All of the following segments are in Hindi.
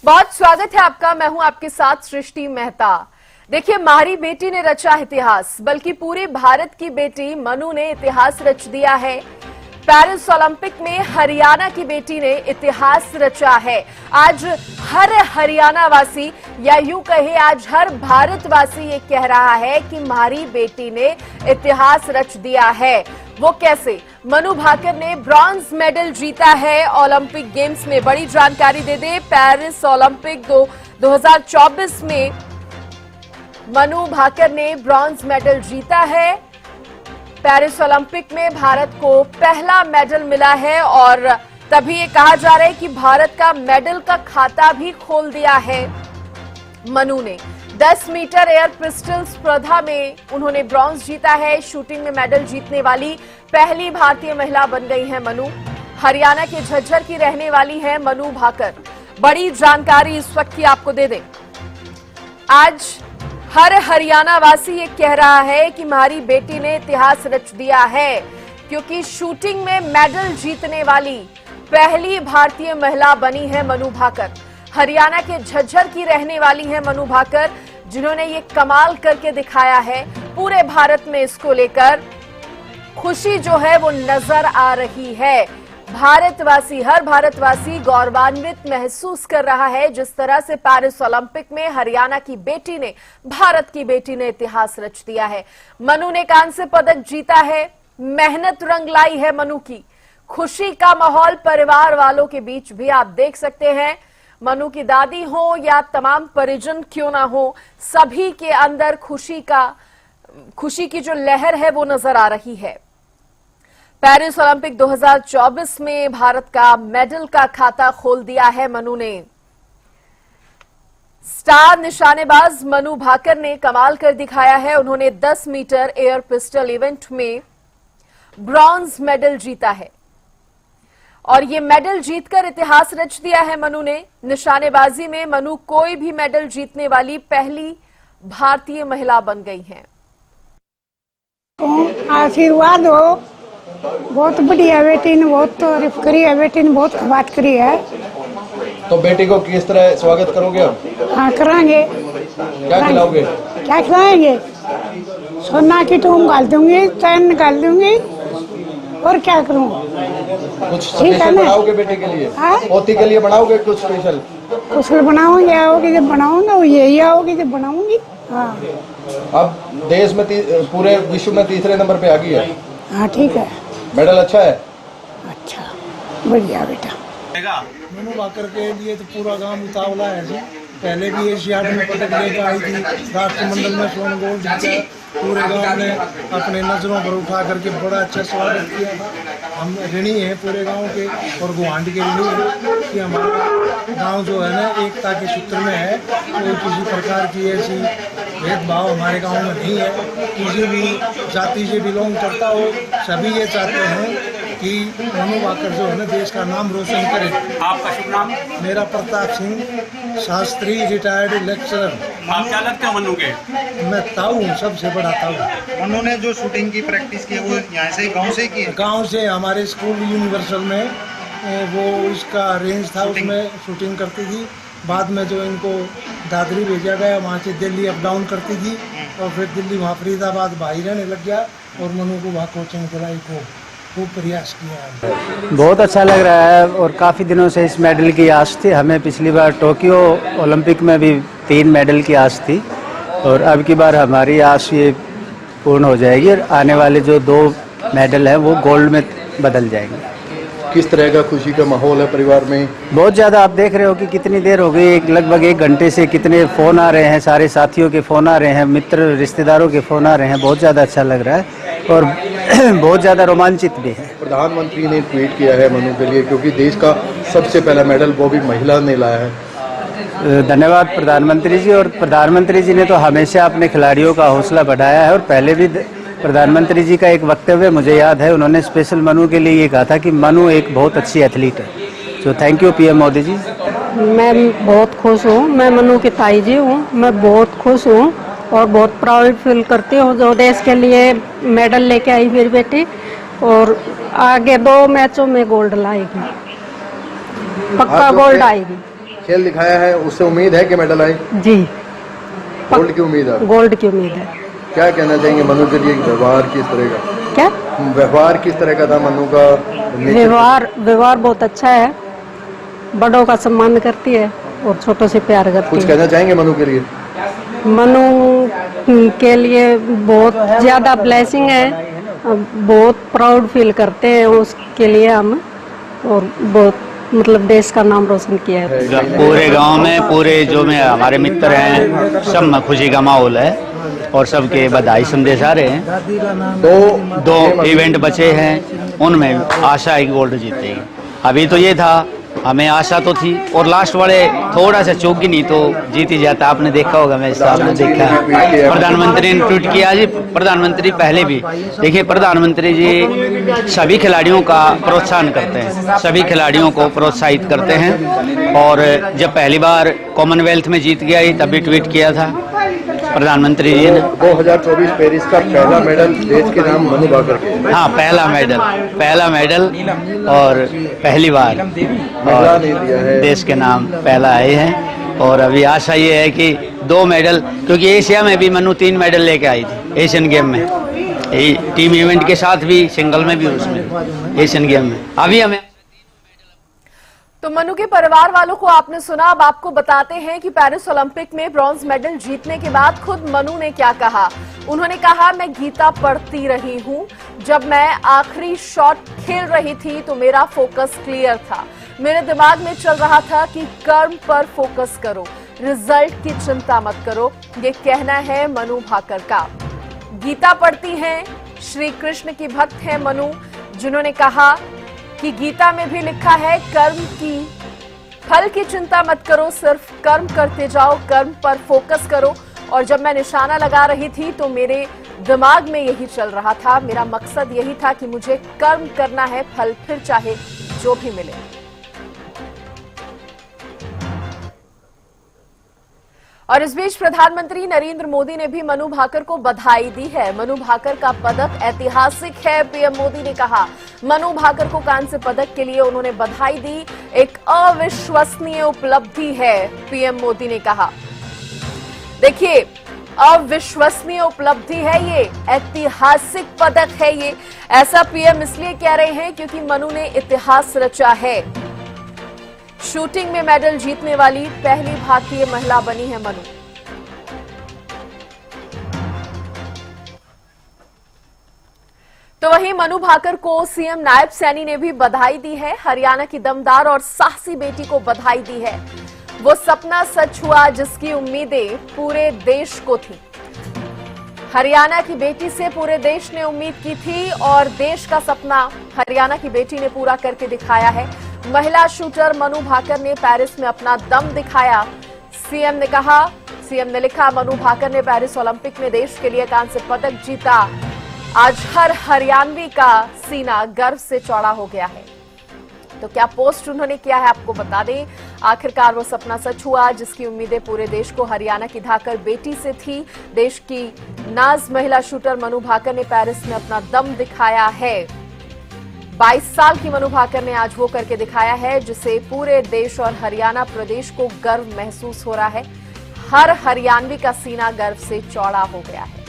बहुत स्वागत है आपका। मैं हूं आपके साथ सृष्टि मेहता। देखिए, हमारी बेटी ने रचा इतिहास, बल्कि पूरे भारत की बेटी मनु ने इतिहास रच दिया है। पेरिस ओलंपिक में हरियाणा की बेटी ने इतिहास रचा है। आज हर हरियाणा वासी या यूं कहे आज हर भारतवासी ये कह रहा है कि हमारी बेटी ने इतिहास रच दिया है। वो कैसे? मनु भाकर ने ब्रॉन्ज मेडल जीता है ओलंपिक गेम्स में। बड़ी जानकारी दे दे, पेरिस ओलंपिक 2024 में मनु भाकर ने ब्रॉन्ज मेडल जीता है। पेरिस ओलंपिक में भारत को पहला मेडल मिला है और तभी ये कहा जा रहा है कि भारत का मेडल का खाता भी खोल दिया है मनु ने। 10 मीटर एयर पिस्टल स्पर्धा में उन्होंने ब्रॉन्ज जीता है। शूटिंग में मेडल जीतने वाली पहली भारतीय महिला बन गई है मनु। हरियाणा के झज्जर की रहने वाली है मनु भाकर। बड़ी जानकारी इस वक्त की आपको दे दें। आज हर हरियाणा वासी ये कह रहा है कि हमारी बेटी ने इतिहास रच दिया है, क्योंकि शूटिंग में मेडल जीतने वाली पहली भारतीय महिला बनी है मनु भाकर। हरियाणा के झज्जर की रहने वाली है मनु भाकर, जिन्होंने ये कमाल करके दिखाया है। पूरे भारत में इसको लेकर खुशी जो है वो नजर आ रही है। भारतवासी, हर भारतवासी गौरवान्वित महसूस कर रहा है जिस तरह से पेरिस ओलंपिक में हरियाणा की बेटी ने, भारत की बेटी ने इतिहास रच दिया है। मनु ने कांस्य पदक जीता है। मेहनत रंग लाई है मनु की। खुशी का माहौल परिवार वालों के बीच भी आप देख सकते हैं। मनु की दादी हो या तमाम परिजन क्यों ना हो, सभी के अंदर खुशी की जो लहर है वो नजर आ रही है। पेरिस ओलंपिक 2024 में भारत का मेडल का खाता खोल दिया है मनु ने। स्टार निशानेबाज मनु भाकर ने कमाल कर दिखाया है। उन्होंने 10 मीटर एयर पिस्टल इवेंट में ब्रॉन्ज मेडल जीता है और ये मेडल जीतकर इतिहास रच दिया है मनु ने। निशानेबाजी में मनु कोई भी मेडल जीतने वाली पहली भारतीय महिला बन गई हैं। आशीर्वाद हो, बहुत बढ़िया। बेटी ने बहुत तारीफ करी है, बेटी ने बहुत बात करी है। तो बेटी को किस तरह स्वागत करोगे आप? हाँ, करांगे। क्या खिलाओगे? क्या खिलाएंगे? सोना की टूम डाल दूंगी, चैन निकाल दूंगी और क्या करूँ। कुछ स्पेशल बनाओगे बेटी के लिए? पोती के लिए बनाओगे कुछ स्पेशल? कुछ बनाऊंगी, आओगी जब बनाऊंगा, वो यही आओगी जब बनाऊंगी। हाँ, अब देश में पूरे विश्व में तीसरे नंबर पे आ गई है। हाँ, ठीक है। मेडल अच्छा है? अच्छा, बढ़िया बेटा। मनु भाकर के लिए तो पूरा गांव उतावला है जी। पहले भी एशियाड में पदक लेकर आई थी, राष्ट्रमंडल में स्वर्ण गोल्ड जीता। पूरे गांव ने अपने नजरों पर उठा करके बड़ा अच्छा स्वागत किया था। हम ऋणी हैं पूरे गांव के और गुवाहाटी के ऋणी हैं कि हमारा गांव जो है ना एकता के सूत्र में है। कोई किसी प्रकार की ऐसी भेदभाव हमारे गांव में नहीं है। किसी भी जाति से बिलोंग करता हो, सभी ये चाहते हैं कि मनु भाकर जो है ना देश का नाम रोशन करे। आपका शुभ नाम? मेरा प्रताप सिंह शास्त्री, रिटायर्ड लेक्चरर। आप क्या लगते हो मनु के? मैं ताऊ हूँ, सबसे बड़ा ताऊ। मनु ने जो शूटिंग की प्रैक्टिस की है वो यहाँ से गांव से की है? गांव से हमारे स्कूल यूनिवर्सल में वो इसका रेंज था, उसमें शूटिंग करती थी। बाद में जो इनको दादरी भेजा गया, वहाँ से दिल्ली अप डाउन करती थी और फिर दिल्ली वहाँ फरीदाबाद भाई रहने लग गया और मनु को वहाँ कोचिंग दिलाई को खूब प्रयास किया। बहुत अच्छा लग रहा है और काफ़ी दिनों से इस मेडल की आस थी हमें। पिछली बार टोक्यो ओलंपिक में भी 3 मेडल की आस थी और अब की बार हमारी आस ये पूर्ण हो जाएगी और आने वाले जो 2 मेडल हैं वो गोल्ड में बदल जाएंगे। किस तरह का खुशी का माहौल है परिवार में? बहुत ज़्यादा। आप देख रहे हो कि कितनी देर हो गई, लगभग 1 घंटे से कितने फ़ोन आ रहे हैं, सारे साथियों के फ़ोन आ रहे हैं, मित्र रिश्तेदारों के फ़ोन आ रहे हैं। बहुत ज़्यादा अच्छा लग रहा है और बहुत ज़्यादा रोमांचित भी है। प्रधानमंत्री ने ट्वीट किया है मनु के लिए, क्योंकि देश का सबसे पहला मेडल वो भी महिला ने लाया है। धन्यवाद प्रधानमंत्री जी। और प्रधानमंत्री जी ने तो हमेशा अपने खिलाड़ियों का हौसला बढ़ाया है और पहले भी प्रधानमंत्री जी का एक वक्तव्य मुझे याद है, उन्होंने स्पेशल मनु के लिए ये कहा था कि मनु एक बहुत अच्छी एथलीट है। So thank you PM Modi ji. मैं बहुत खुश हूँ। मैं मनु की ताई जी हूँ। मैं बहुत खुश हूँ और बहुत प्राउड फील करती हूँ जो देश के लिए मेडल लेके आई मेरी बेटी और आगे 2 मैचों में गोल्ड लाएगी, पक्का गोल्ड आएगी। खेल दिखाया है, उससे उम्मीद है कि मेडल आए? जी, गोल्ड की उम्मीद है? गोल्ड की उम्मीद है। क्या कहना चाहेंगे मनु के लिए? व्यवहार किस तरह का, क्या व्यवहार किस तरह का था मनु का? व्यवहार बहुत अच्छा है, बड़ों का सम्मान करती है और छोटों से प्यार करती कुछ है। कहना चाहेंगे मनु के लिए? मनु के लिए बहुत ज़्यादा ब्लेसिंग है, बहुत प्राउड फील करते हैं उसके लिए हम, और बहुत मतलब देश का नाम रोशन किया है। पूरे गांव में, पूरे जो में हमारे मित्र हैं, सब में खुशी का माहौल है और सबके बधाई संदेश आ रहे हैं। दो इवेंट बचे हैं, उनमें आशा है कि गोल्ड जीतेगी। अभी तो ये था, हमें आशा तो थी, और लास्ट वाले थोड़ा सा चूक ही नहीं तो जीत ही जाता। आपने देखा होगा, मैं आपने देखा, प्रधानमंत्री ने ट्वीट किया जी। प्रधानमंत्री पहले भी देखिए, प्रधानमंत्री जी सभी खिलाड़ियों का प्रोत्साहन करते हैं, सभी खिलाड़ियों को प्रोत्साहित करते हैं। और जब पहली बार कॉमनवेल्थ में जीत गया ही, तभी ट्वीट किया था प्रधानमंत्री जी ने। 2024 पेरिस का पहला मेडल देश के नाम मनु भाकर के। हाँ, पहला मेडल और पहली बार और देश के नाम पहला आए हैं। और अभी आशा ये है कि 2 मेडल, क्योंकि एशिया में भी मनु 3 मेडल लेके आई थी एशियन गेम में, टीम इवेंट के साथ भी, सिंगल में भी, उसमें एशियन गेम में। अभी हमें तो मनु के परिवार वालों को आपने सुना। अब आपको बताते हैं कि पेरिस ओलंपिक में ब्रॉन्ज मेडल जीतने के बाद खुद मनु ने क्या कहा। उन्होंने कहा, मैं गीता पढ़ती रही हूं, जब मैं आखिरी शॉट खेल रही थी तो मेरा फोकस क्लियर था। मेरे दिमाग में चल रहा था कि कर्म पर फोकस करो, रिजल्ट की चिंता मत करो। ये कहना है मनु भाकर का। गीता पढ़ती हैं, श्री कृष्ण की भक्त हैं मनु, जिन्होंने कहा कि गीता में भी लिखा है, कर्म की फल की चिंता मत करो, सिर्फ कर्म करते जाओ, कर्म पर फोकस करो। और जब मैं निशाना लगा रही थी तो मेरे दिमाग में यही चल रहा था, मेरा मकसद यही था कि मुझे कर्म करना है, फल फिर चाहे जो भी मिले। और इस बीच प्रधानमंत्री नरेंद्र मोदी ने भी मनु भाकर को बधाई दी है। मनु भाकर का पदक ऐतिहासिक है, पीएम मोदी ने कहा। मनु भाकर को कांस्य पदक के लिए उन्होंने बधाई दी, एक अविश्वसनीय उपलब्धि है, पीएम मोदी ने कहा। देखिए, अविश्वसनीय उपलब्धि है ये, ऐतिहासिक पदक है ये। ऐसा पीएम इसलिए कह रहे हैं क्योंकि मनु ने इतिहास रचा है। शूटिंग में मेडल जीतने वाली पहली भारतीय महिला बनी है मनु। तो वहीं मनु भाकर को सीएम नायब सैनी ने भी बधाई दी है। हरियाणा की दमदार और साहसी बेटी को बधाई दी है। वो सपना सच हुआ जिसकी उम्मीदें पूरे देश को थी। हरियाणा की बेटी से पूरे देश ने उम्मीद की थी और देश का सपना हरियाणा की बेटी ने पूरा करके दिखाया है। महिला शूटर मनु भाकर ने पेरिस में अपना दम दिखाया। सीएम ने कहा, सीएम ने लिखा, मनु भाकर ने पेरिस ओलंपिक में देश के लिए कांस्य पदक जीता। आज हर हरियाणवी का सीना गर्व से चौड़ा हो गया है। तो क्या पोस्ट उन्होंने किया है आपको बता दें। आखिरकार वो सपना सच हुआ जिसकी उम्मीदें पूरे देश को हरियाणा की धाकर बेटी से थी। देश की नाज महिला शूटर मनु भाकर ने पेरिस में अपना दम दिखाया है। 22 साल की मनु भाकर ने आज वो करके दिखाया है जिसे पूरे देश और हरियाणा प्रदेश को गर्व महसूस हो रहा है। हर हरियाणवी का सीना गर्व से चौड़ा हो गया है।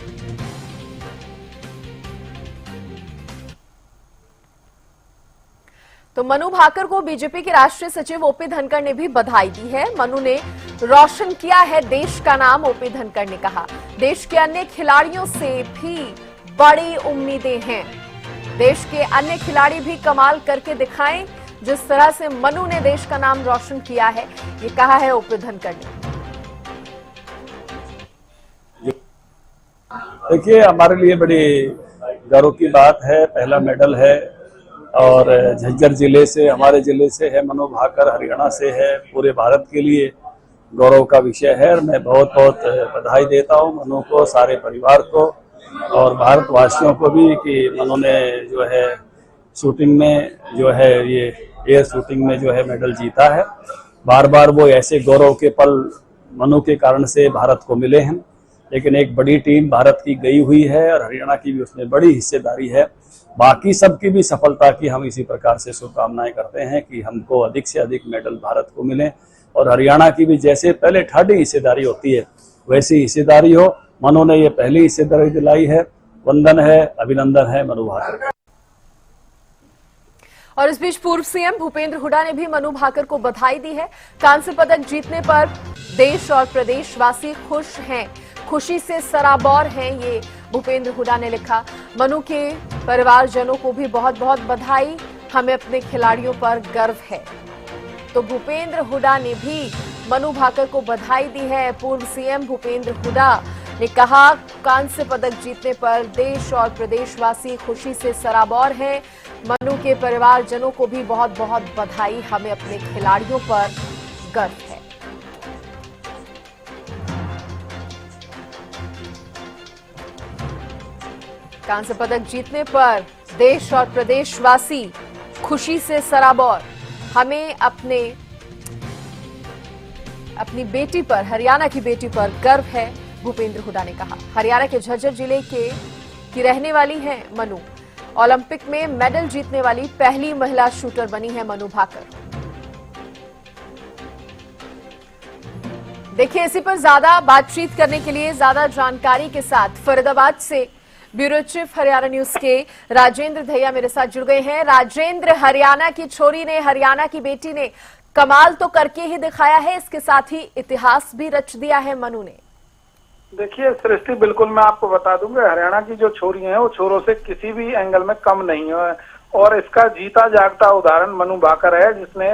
तो मनु भाकर को बीजेपी के राष्ट्रीय सचिव ओपी धनखड़ ने भी बधाई दी है। मनु ने रोशन किया है देश का नाम, ओपी धनखड़ ने कहा। देश के अन्य खिलाड़ियों से भी बड़ी उम्मीदें हैं। देश के अन्य खिलाड़ी भी कमाल करके दिखाएं जिस तरह से मनु ने देश का नाम रोशन किया है, ये कहा है ओपी धनखड़ ने। देखिए, हमारे लिए बड़ी गर्व की बात है, पहला मेडल है और झज्जर जिले से, हमारे जिले से है मनु भाकर, हरियाणा से है, पूरे भारत के लिए गौरव का विषय है। और मैं बहुत बहुत बधाई देता हूं मनु को, सारे परिवार को और भारतवासियों को भी कि मनु ने जो है शूटिंग में जो है ये एयर शूटिंग में जो है मेडल जीता है। बार बार वो ऐसे गौरव के पल मनु के कारण से भारत को मिले हैं, लेकिन एक बड़ी टीम भारत की गई हुई है और हरियाणा की भी उसमें बड़ी हिस्सेदारी है। बाकी सबकी भी सफलता की हम इसी प्रकार से शुभकामनाएं करते हैं कि हमको अधिक से अधिक मेडल भारत को मिले। और हरियाणा की भी जैसे पहले ठाडी हिस्सेदारी होती है वैसी हिस्सेदारी हो। मनु ने ये पहली हिस्सेदारी दिलाई है। वंदन है, अभिनंदन है मनु भाकर। और इस बीच पूर्व सीएम भूपेंद्र हुड्डा ने भी मनु भाकर को बधाई दी है। कांस्य पदक जीतने पर देश और प्रदेशवासी खुश हैं, खुशी से सराबौर हैं, ये भूपेंद्र हुड्डा ने लिखा। मनु के परिवारजनों को भी बहुत बहुत बधाई, हमें अपने खिलाड़ियों पर गर्व है। तो भूपेंद्र हुड्डा ने भी मनु भाकर को बधाई दी है। पूर्व सीएम भूपेंद्र हुड्डा ने कहा, कांस्य पदक जीतने पर देश और प्रदेशवासी खुशी से सराबौर हैं। मनु के परिवारजनों को भी बहुत बहुत बधाई, हमें अपने खिलाड़ियों पर गर्व है। कांस्य पदक जीतने पर देश और प्रदेशवासी खुशी से सराबौर, हमें अपनी बेटी पर, हरियाणा की बेटी पर गर्व है, भूपेंद्र हुड्डा ने कहा। हरियाणा के झज्जर जिले की रहने वाली हैं मनु। ओलंपिक में मेडल जीतने वाली पहली महिला शूटर बनी है मनु भाकर। देखिए, इसी पर ज्यादा बातचीत करने के लिए, ज्यादा जानकारी के साथ फरीदाबाद से ब्यूरो चीफ हरियाणा न्यूज के राजेंद्र धैया मेरे साथ जुड़ गए हैं। राजेंद्र, हरियाणा की छोरी ने, हरियाणा की बेटी ने कमाल तो करके ही दिखाया है, इसके साथ ही इतिहास भी रच दिया है मनु ने। देखिए सृष्टि, बिल्कुल मैं आपको बता दूंगा, हरियाणा की जो छोरी हैं वो छोरों से किसी भी एंगल में कम नहीं है और इसका जीता जागता उदाहरण मनु भाकर है, जिसने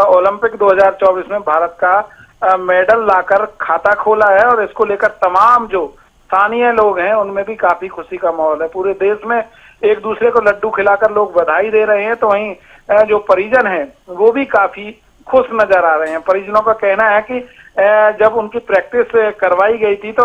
ओलंपिक 2024 में भारत का मेडल लाकर खाता खोला है। और इसको लेकर तमाम जो स्थानीय लोग हैं उनमें भी काफी खुशी का माहौल है। पूरे देश में एक दूसरे को लड्डू खिलाकर लोग बधाई दे रहे हैं, तो वहीं जो परिजन हैं वो भी काफी खुश नजर आ रहे हैं। परिजनों का कहना है कि जब उनकी प्रैक्टिस करवाई गई थी तो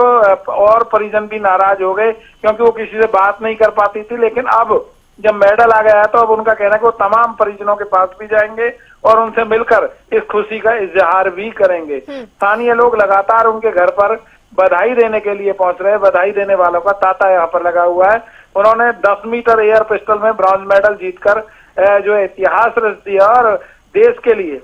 और परिजन भी नाराज हो गए क्योंकि वो किसी से बात नहीं कर पाती थी, लेकिन अब जब मेडल आ गया है तो अब उनका कहना है कि वो तमाम परिजनों के पास भी जाएंगे और उनसे मिलकर इस खुशी का इजहार भी करेंगे। स्थानीय लोग लगातार उनके घर पर बधाई देने के लिए पहुंच रहे हैं। बधाई देने वालों का तांता यहाँ पर लगा हुआ है। उन्होंने 10 मीटर एयर पिस्टल में ब्रॉन्ज मेडल जीतकर जो इतिहास रच दिया और देश के लिए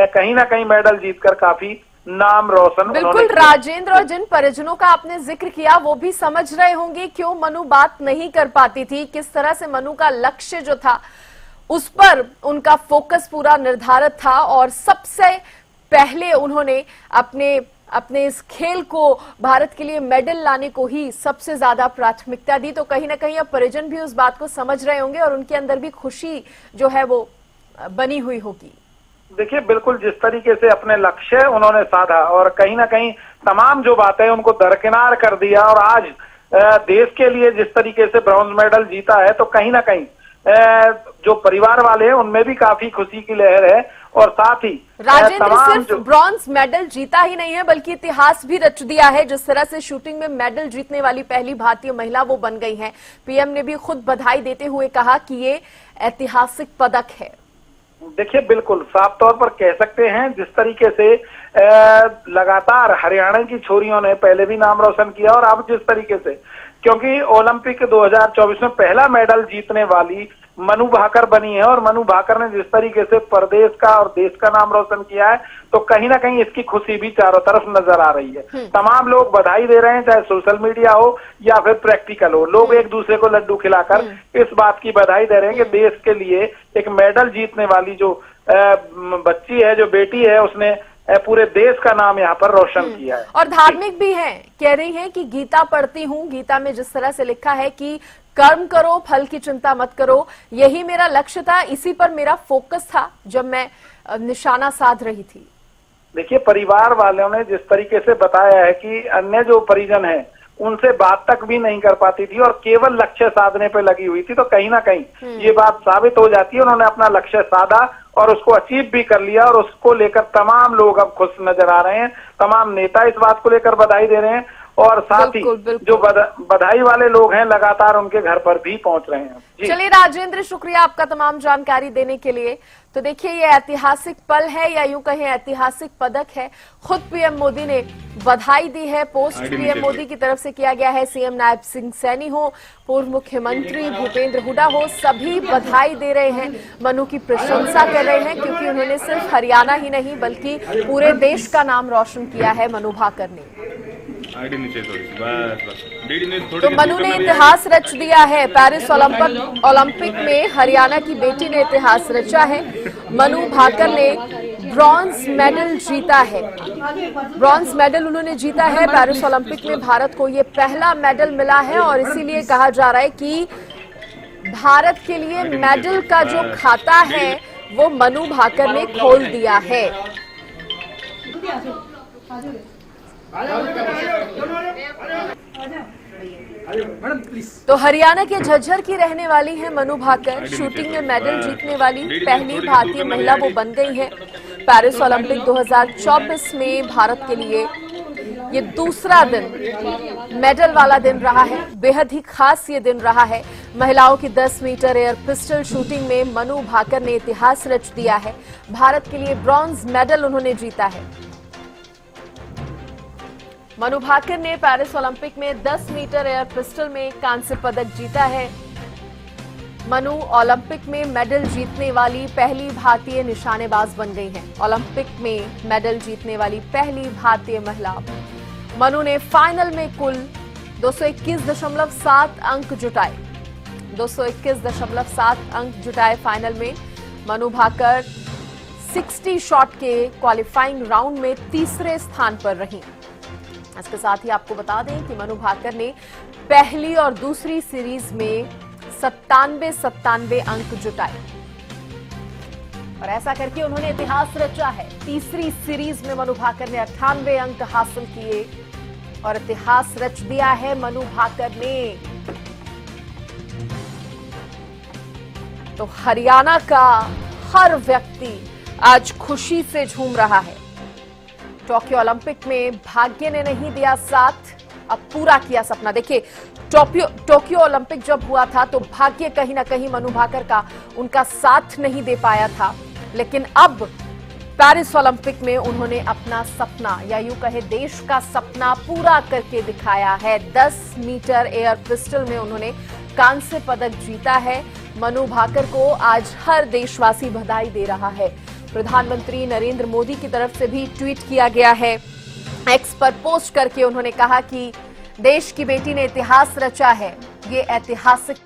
कहीं ना कहीं मेडल जीतकर काफी नाम रोशन। बिल्कुल राजेंद्र, और जिन परिजनों का आपने जिक्र किया वो भी समझ रहे होंगे क्यों मनु बात नहीं कर पाती थी, किस तरह से मनु का लक्ष्य जो था उस पर उनका फोकस पूरा निर्धारित था और सबसे पहले उन्होंने अपने इस खेल को, भारत के लिए मेडल लाने को ही सबसे ज्यादा प्राथमिकता दी। तो कहीं ना कहीं अब परिजन भी उस बात को समझ रहे होंगे और उनके अंदर भी खुशी जो है वो बनी हुई होगी। देखिए बिल्कुल, जिस तरीके से अपने लक्ष्य उन्होंने साधा और कहीं ना कहीं तमाम जो बातें उनको दरकिनार कर दिया और आज देश के लिए जिस तरीके से ब्रॉन्ज मेडल जीता है, तो कहीं ना कहीं जो परिवार वाले हैं उनमें भी काफी खुशी की लहर है। और साथ ही राजेंद्र सिर्फ ब्रॉन्ज मेडल जीता ही नहीं है बल्कि इतिहास भी रच दिया है। जिस तरह से शूटिंग में मेडल जीतने वाली पहली भारतीय महिला वो बन गई हैं। पीएम ने भी खुद बधाई देते हुए कहा कि ये ऐतिहासिक पदक है। देखिए बिल्कुल साफ तौर पर कह सकते हैं, जिस तरीके से लगातार हरियाणा की छोरियों ने पहले भी नाम रोशन किया और अब जिस तरीके से, क्योंकि ओलंपिक 2024 में पहला मेडल जीतने वाली मनु भाकर बनी है और मनु भाकर ने जिस तरीके से प्रदेश का और देश का नाम रोशन किया है, तो कहीं ना कहीं इसकी खुशी भी चारों तरफ नजर आ रही है। तमाम लोग बधाई दे रहे हैं, चाहे सोशल मीडिया हो या फिर प्रैक्टिकल हो। लोग एक दूसरे को लड्डू खिलाकर इस बात की बधाई दे रहे हैं कि देश के लिए एक मेडल जीतने वाली जो बच्ची है, जो बेटी है, उसने पूरे देश का नाम यहाँ पर रोशन किया है। और धार्मिक भी है, कह रही है कि गीता पढ़ती हूँ, गीता में जिस तरह से लिखा है कि कर्म करो, फल की चिंता मत करो, यही मेरा लक्ष्य था, इसी पर मेरा फोकस था जब मैं निशाना साध रही थी। देखिए परिवार वालों ने जिस तरीके से बताया है कि अन्य जो परिजन हैं उनसे बात तक भी नहीं कर पाती थी और केवल लक्ष्य साधने पे लगी हुई थी, तो कहीं ना कहीं ये बात साबित हो जाती है। उन्होंने अपना लक्ष्य साधा और उसको अचीव भी कर लिया और उसको लेकर तमाम लोग अब खुश नजर आ रहे हैं। तमाम नेता इस बात को लेकर बधाई दे रहे हैं और साथ ही बिल्कुल, बिल्कुल। जो बधाई वाले लोग हैं लगातार उनके घर पर भी पहुंच रहे हैं। जी। चलिए राजेंद्र, शुक्रिया आपका तमाम जानकारी देने के लिए। तो देखिए, ये ऐतिहासिक पल है या यूं कहें ऐतिहासिक पदक है। खुद पीएम मोदी ने बधाई दी है। पोस्ट पीएम मोदी की तरफ से किया गया है। सीएम नायब सिंह सैनी हो, पूर्व मुख्यमंत्री भूपेंद्र हुड्डा हो, सभी बधाई दे रहे हैं, मनु की प्रशंसा कर रहे हैं, क्योंकि उन्होंने सिर्फ हरियाणा ही नहीं बल्कि पूरे देश का नाम रोशन किया है मनु भाकर ने। तो मनु ने इतिहास रच दिया है। पेरिस ओलंपिक में हरियाणा की बेटी ने इतिहास रचा है। मनु भाकर ने ब्रॉन्ज मेडल जीता है। ब्रॉन्ज मेडल उन्होंने जीता है। पेरिस ओलंपिक में भारत को ये पहला मेडल मिला है और इसीलिए कहा जा रहा है कि भारत के लिए मेडल का जो खाता है वो मनु भाकर ने खोल दिया है। तो हरियाणा के झज्जर की रहने वाली है मनु भाकर। शूटिंग में मेडल जीतने वाली पहली भारतीय महिला वो बन गई है। पेरिस ओलंपिक 2024 में भारत के लिए ये दूसरा दिन मेडल वाला दिन रहा है। बेहद ही खास ये दिन रहा है। महिलाओं की 10 मीटर एयर पिस्टल शूटिंग में मनु भाकर ने इतिहास रच दिया है। भारत के लिए ब्रॉन्ज मेडल उन्होंने जीता है। मनु भाकर ने पेरिस ओलंपिक में 10 मीटर एयर पिस्टल में कांस्य पदक जीता है। मनु ओलंपिक में मेडल जीतने वाली पहली भारतीय निशानेबाज बन गई हैं। ओलंपिक में मेडल जीतने वाली पहली भारतीय महिला। मनु ने फाइनल में कुल 221.7 अंक जुटाए। 221.7 अंक जुटाए फाइनल में। मनु भाकर 60 शॉट के क्वालिफाइंग राउंड में तीसरे स्थान पर रही। इसके साथ ही आपको बता दें कि मनु भाकर ने पहली और दूसरी सीरीज में 97 अंक जुटाए और ऐसा करके उन्होंने इतिहास रचा है। तीसरी सीरीज में मनु भाकर ने 98 अंक हासिल किए और इतिहास रच दिया है मनु भाकर ने। तो हरियाणा का हर व्यक्ति आज खुशी से झूम रहा है। टोक्यो ओलंपिक में भाग्य ने नहीं दिया साथ, अब पूरा किया सपना। देखिए, टोक्यो ओलंपिक जब हुआ था तो भाग्य कहीं ना कहीं मनु भाकर का उनका साथ नहीं दे पाया था, लेकिन अब पेरिस ओलंपिक में उन्होंने अपना सपना या यूं कहे देश का सपना पूरा करके दिखाया है। 10 मीटर एयर पिस्टल में उन्होंने कांस्य पदक जीता है। मनु भाकर को आज हर देशवासी बधाई दे रहा है। प्रधानमंत्री नरेंद्र मोदी की तरफ से भी ट्वीट किया गया है। एक्स पर पोस्ट करके उन्होंने कहा कि देश की बेटी ने इतिहास रचा है। ये ऐतिहासिक